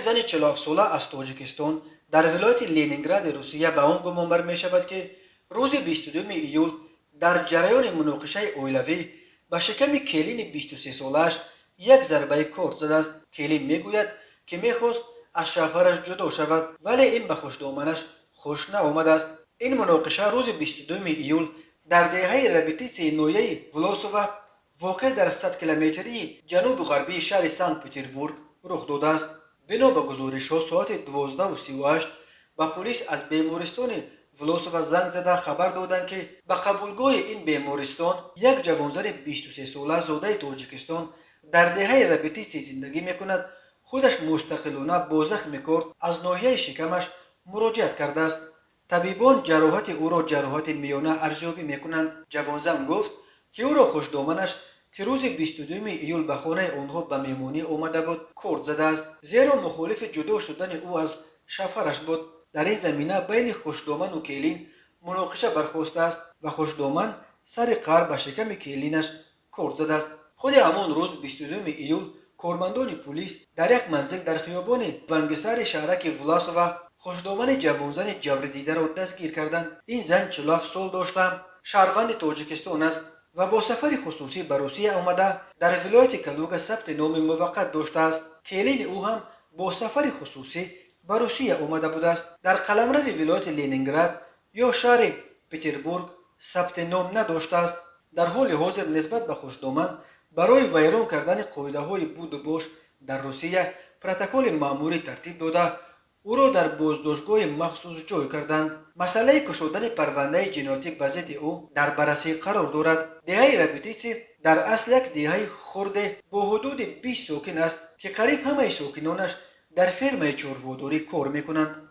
زن 40 ساله از تاجیکستان در ولایت لنینگراد روسیه به آن گمان بر می شود که روز 22 ایول در جریان مناقشه اویلوی به شکم کلین 23 سالش یک ضربه کارد زده است. کلین میگوید که میخواست از شوهرش جدا شود ولی این به خوشدامنش خوش نآمده است. این مناقشه روز 22 ایول در دهه ربیتیسی نویه ولاسووا واقع در 100 کیلومتری جنوب غربی شهر سنت پترزبورگ رخ داده است. بنا به گزارش‌ها ساعت 12:38 به پلیس از بیمارستان ولاسووا زنگ زده خبر دادند که به قبولگاه این بیمارستان یک جوانزن 23 ساله زاده تاجیکستان در دهه ربیتیسی زندگی میکند خودش مستقلانه با زخم کارد از ناحیه شکمش مراجعت کرده است. طبیبان جراحت او را جراحت میانه ارزیابی میکنند. جوانزن گفت که او را خوشدامنش که روز 22 ایول به خانه آنها به مهمانی آمده بود کارد زده است، زیرا مخالف جدا شدن او از شوهرش بود. در این زمینه بین خوشدامن و کلین مناقشه برخاسته است و خوشدامن سر قهر به شکم کلینش کارد زده است. خود همان روز 22 ایول کارمندان پلیس در یک منزل در خیابان ونگسر شهرک ولاسووا خوشدامن جوانزن جبر دیده را دستگیر کردند. این زن 47 سال داشته، شهروند تاجیکستان است و با سفر خصوصی به روسیه آمده در ولایت کلوگا ثبت نام موقت داشته است. کلین او هم با سفر خصوصی به روسیه آمده بوده است. در قلمرو ولایت لنینگراد یا شهر پترزبورگ ثبت نام نداشته است. در حال حاضر نسبت به خوشدامن برای ویران کردن قاعده‌های بود و باش در روسیه پروتکل مأموری ترتیب داده او را در بازداشتگاه مخصوص جای کردند. مسئله کشودن پرونده جنایتی به ضد او در بررسی قرار دارد. دهه ربیتیسی در اصل یک دهه خرد با حدود 20 ساکن است که قریب همه ساکنانش در فرم چاره‌واداری کار میکنند.